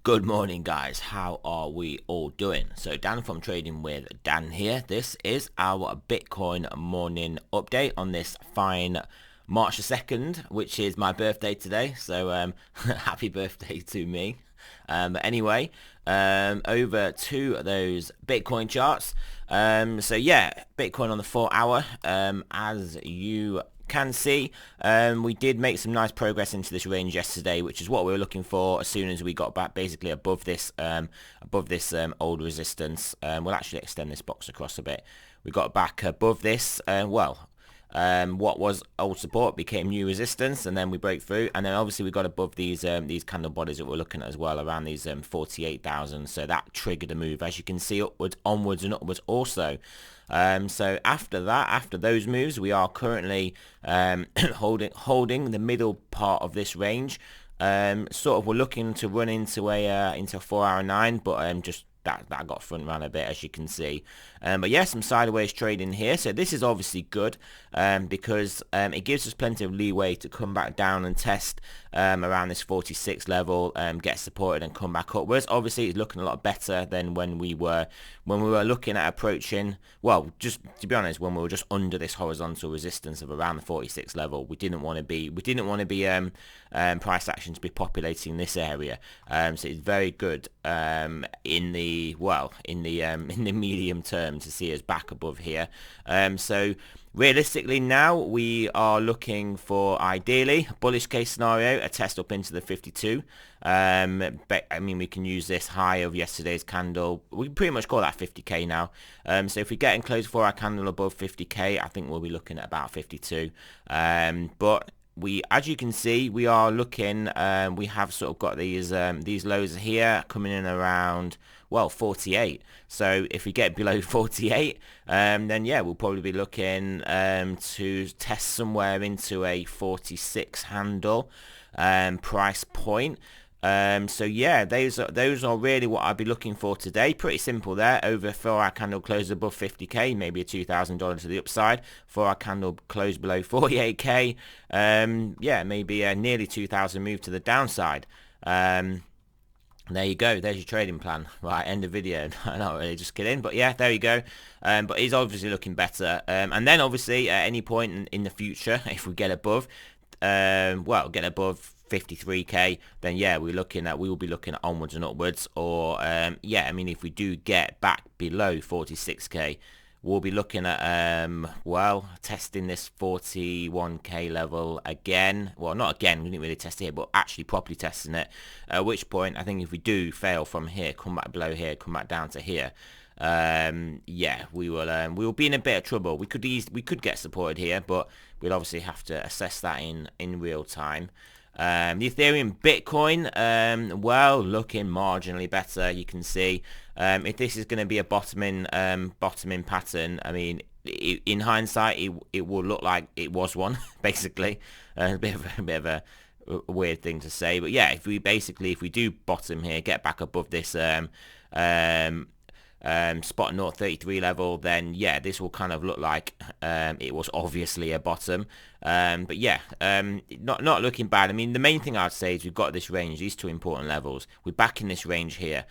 Good morning, guys. How are we all doing? So Dan from Trading with Dan here. This is our Bitcoin morning update on this fine March the 2nd, which is my birthday today. So happy birthday to me. But anyway, over to those Bitcoin charts. So yeah, Bitcoin on the 4-hour, as you can see, we did make some nice progress into this range yesterday, which is what we were looking for as soon as we got back basically above this old resistance. We'll actually extend this box across a bit. We got back above this, what was old support became new resistance, and then we broke through, and then obviously we got above these candle bodies that we're looking at as well, around these 48,000. So that triggered a move, as you can see, upwards, onwards, and upwards also. So after those moves, we are currently holding the middle part of this range. Sort of we're looking to run into a 4-hour 9, but just that got front ran a bit, as you can see. But yeah, some sideways trading here. So this is obviously good because it gives us plenty of leeway to come back down and test around this 46 level, get supported and come back upwards. Obviously, it's looking a lot better than when we were looking at approaching. Well, just to be honest, when we were just under this horizontal resistance of around the 46 level, we didn't want to be price action to be populating this area. So it's very good in the medium term to see us back above here. So realistically now we are looking for, ideally, bullish case scenario, a test up into the 52. But I mean, we can use this high of yesterday's candle. We can pretty much call that 50k now. So if we get in close for our candle above 50k, I think we'll be looking at about 52. But as you can see, we are looking, we have sort of got these lows here coming in around, well, 48. So if we get below 48, then yeah, we'll probably be looking to test somewhere into a 46 handle price point. So yeah, those are really what I'd be looking for today. Pretty simple there. Over for our candle close above 50k, maybe a $2,000 to the upside. For our candle close below 48k, yeah, maybe a nearly 2,000 move to the downside. There you go. There's your trading plan. Right, end of video. Not really, just kidding. But yeah, there you go. But he's obviously looking better. And then obviously at any point in the future, if we get above, get above 53k, then yeah, we will be looking at onwards and upwards. Or yeah, I mean, if we do get back below 46k, we'll be looking at testing this 41k level again. Well, not again, we didn't really test it here, but actually properly testing it. At which point, I think if we do fail from here, come back below here, come back down to here, yeah, we will be in a bit of trouble. We could get supported here, but we'll obviously have to assess that in real time. The Ethereum Bitcoin, looking marginally better. You can see if this is going to be a bottoming pattern, I mean, in hindsight, it will look like it was one, basically. A bit of a weird thing to say, but yeah, if we do bottom here, get back above this spot 0.33 level, then yeah, this will kind of look like it was obviously a bottom. But yeah, not looking bad. I mean, the main thing I'd say is we've got this range, these two important levels. We're back in this range here.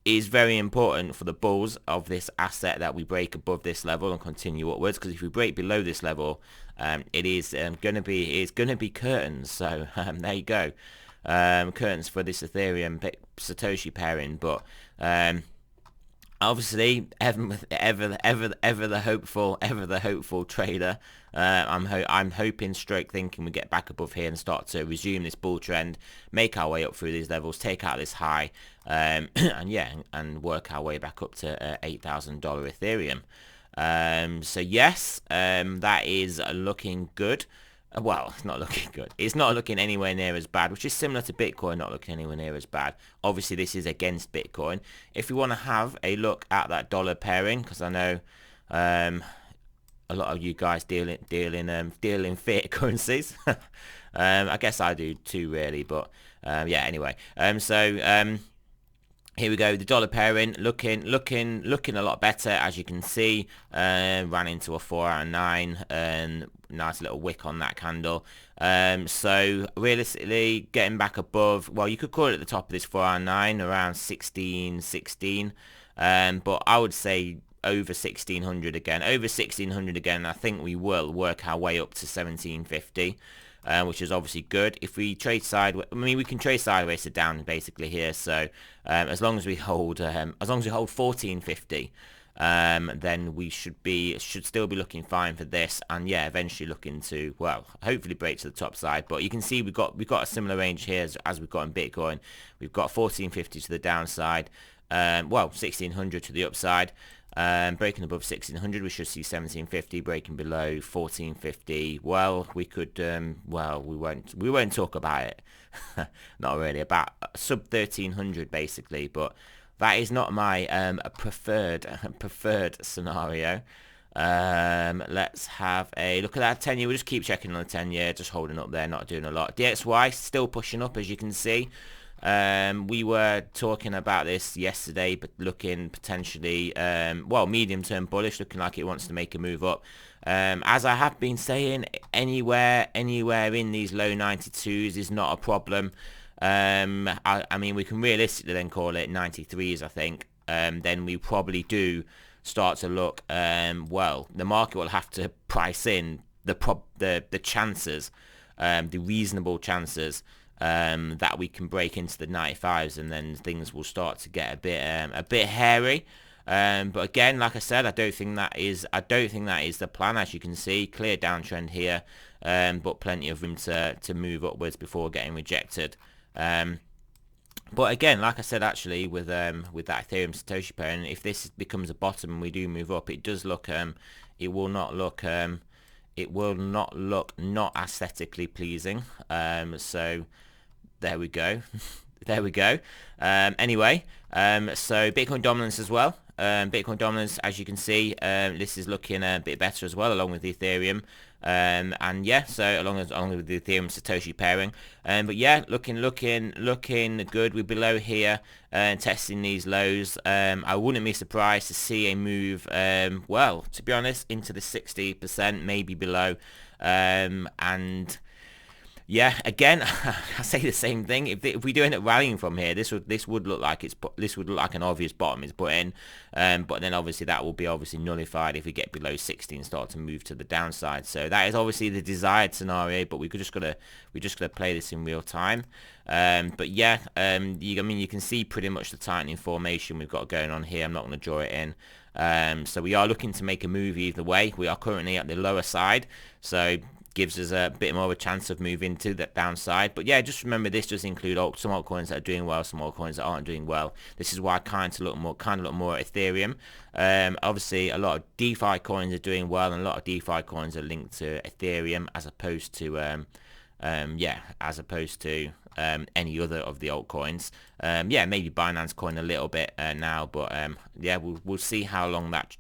Is very important for the bulls of this asset that we break above this level and continue upwards, because if we break below this level, it is gonna be curtains. So there you go, curtains for this Ethereum Satoshi pairing. But obviously, ever the hopeful trader. I'm hoping, stroke thinking, we get back above here and start to resume this bull trend, make our way up through these levels, take out this high, and yeah, and work our way back up to $8,000 Ethereum. So yes, that is looking good. Well, it's not looking good. It's not looking anywhere near as bad, which is similar to Bitcoin not looking anywhere near as bad. Obviously, this is against Bitcoin. If we want to have a look at that dollar pairing, because I know a lot of you guys deal in fiat currencies. I guess I do too, really. But yeah, anyway. Here we go, the dollar pairing looking a lot better, as you can see. Ran into a 4-hour 9, and nice little wick on that candle. So realistically, getting back above, well, you could call it at the top of this 4-hour 9, around 1616. But I would say over 1600 again. Over 1600 again, I think we will work our way up to 1750. Which is obviously good. If we trade sideways, I mean, we can trade sideways to down basically here. So as long as we hold 1450, then we should still be looking fine for this, and yeah, eventually looking to, well, hopefully break to the top side. But you can see we've got a similar range here as we've got in Bitcoin. We've got 1450 to the downside, well, 1600 to the upside. Breaking above 1600, we should see 1750. Breaking below 1450, well, we could, well, we won't talk about it. Not really, about sub 1300 basically, but that is not my preferred scenario. Let's have a look at that 10-year. We'll just keep checking on the 10-year, just holding up there, not doing a lot. DXY still pushing up, as you can see. We were talking about this yesterday, but looking potentially, well, medium-term bullish, looking like it wants to make a move up. As I have been saying, anywhere in these low 92s is not a problem. I mean, we can realistically then call it 93s, I think. Then we probably do start to look, well, the market will have to price in the chances, the reasonable chances, that we can break into the 95s, and then things will start to get a bit hairy. But again, like I said, I don't think that is the plan. As you can see, clear downtrend here, but plenty of room to move upwards before getting rejected. But again, like I said, actually, with that Ethereum Satoshi pairing, if this becomes a bottom and we do move up, it does look, it will not look not aesthetically pleasing. So there we go. There we go. Anyway, so Bitcoin dominance as well. Bitcoin dominance, as you can see, this is looking a bit better as well, along with the Ethereum. And yeah, so along with the Ethereum Satoshi pairing. But yeah, looking good. We're below here, testing these lows. I wouldn't be surprised to see a move, well, to be honest, into the 60%, maybe below. And yeah, again, I say the same thing. If we do end up rallying from here, this would look like an obvious bottom is put in. But then obviously that will be obviously nullified if we get below 60 and start to move to the downside. So that is obviously the desired scenario, but we just gotta play this in real time. But yeah, I mean, you can see pretty much the tightening formation we've got going on here. I'm not going to draw it in. So we are looking to make a move either way. We are currently at the lower side, so gives us a bit more of a chance of moving to that downside. But yeah, just remember, this does include some altcoins that are doing well, some altcoins that aren't doing well. This is why I kind of look more at Ethereum. Obviously, a lot of DeFi coins are doing well, and a lot of DeFi coins are linked to Ethereum as opposed to any other of the altcoins. Yeah, maybe Binance Coin a little bit now, but yeah, we'll see how long that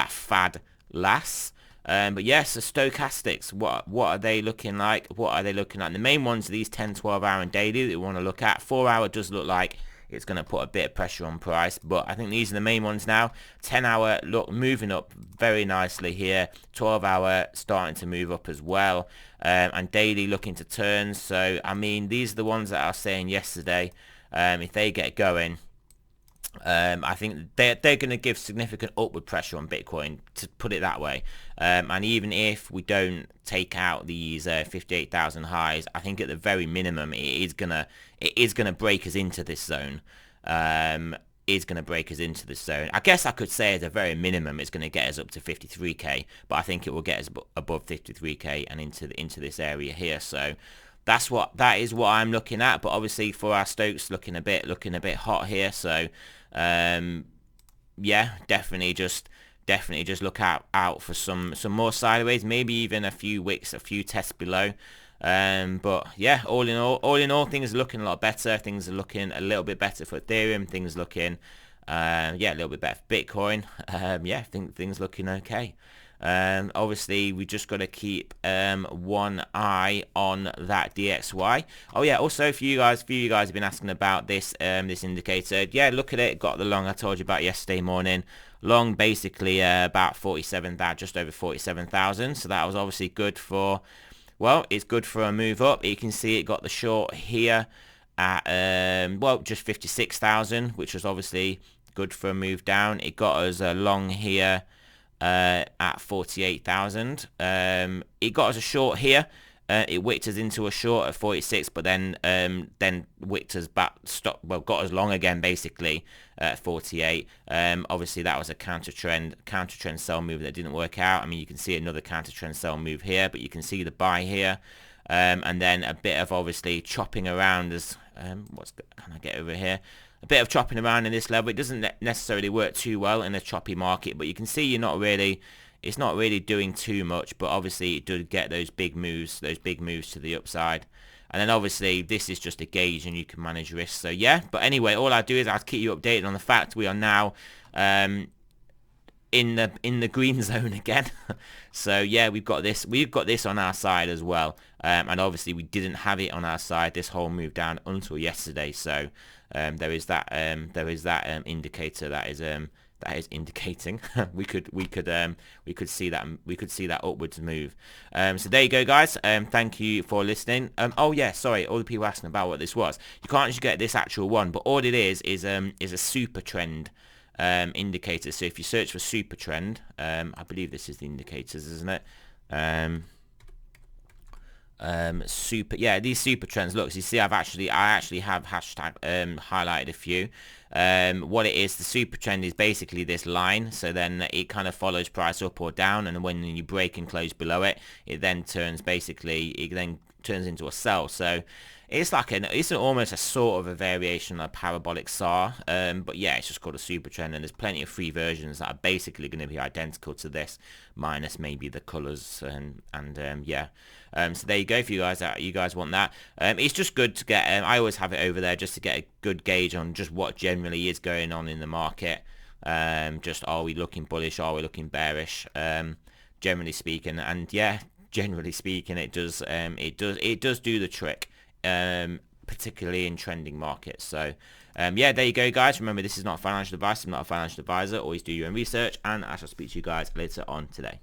fad lasts. But yes, the stochastics, what are they looking like? The main ones are these 10, 12 hour and daily that we want to look at. 4 hour does look like it's going to put a bit of pressure on price, but I think these are the main ones now. 10 hour look moving up very nicely here. 12 hour starting to move up as well, and daily looking to turn. So I mean, these are the ones that I was saying yesterday. If they get going, I think they're going to give significant upward pressure on Bitcoin, to put it that way. And even if we don't take out these 58,000 highs, I think at the very minimum it is gonna break us into this zone. I guess I could say at the very minimum it's going to get us up to 53k, but I think it will get us above 53k and into this area here. So that is what I'm looking at. But obviously for our Stokes looking a bit hot here. So yeah, definitely just look out for some more sideways, maybe even a few wicks, a few tests below. But yeah, all in all, things are looking a lot better. Things are looking a little bit better for Ethereum. Things looking, yeah, a little bit better for Bitcoin. Yeah, I think things looking okay. Obviously we just got to keep one eye on that DXY. Oh yeah, also a few of you guys have been asking about this this indicator. Yeah, look at it, got the long I told you about yesterday morning. Long basically about 47,000, just over 47,000. So that was obviously good for, well, it's good for a move up. You can see it got the short here at well, just 56,000, which was obviously good for a move down. It got us a long here at 48,000. It got us a short here. It wicked us into a short at 46, but then wicked us back, got us long again basically at 48. Obviously that was a counter trend sell move that didn't work out. I mean, you can see another counter trend sell move here, but you can see the buy here, and then a bit of obviously chopping around as can I get over here? A bit of chopping around in this level. It doesn't necessarily work too well in a choppy market, but you can see it's not really doing too much, but obviously it did get those big moves to the upside. And then obviously this is just a gauge and you can manage risk. So yeah, but anyway, all I do is I'll keep you updated on the fact we are now in the green zone again. So yeah, we've got this on our side as well, and obviously we didn't have it on our side this whole move down until yesterday. So there is that indicator that is indicating we could see that upwards move. So there you go, guys. Thank you for listening. Oh yeah, sorry, all the people asking about what this was. You can't just get this actual one, but all it is a super trend indicator. So if you search for super trend, I believe this is the indicators, isn't it? These super trends. Look, so you see I actually have hashtag highlighted a few. What it is, the super trend is basically this line, so then it kind of follows price up or down, and when you break and close below it, it then turns into a sell. So it's like it's almost a sort of a variation of a parabolic SAR, but yeah, it's just called a super trend, and there's plenty of free versions that are basically going to be identical to this, minus maybe the colors and yeah. So there you go. If you guys want that, it's just good to get. I always have it over there just to get a good gauge on just what generally is going on in the market. Just are we looking bullish? Are we looking bearish? Generally speaking, and yeah, generally speaking, it does do the trick. Particularly in trending markets. So yeah, there you go, guys. Remember, this is not financial advice. I'm not a financial advisor. Always do your own research, and I shall speak to you guys later on today.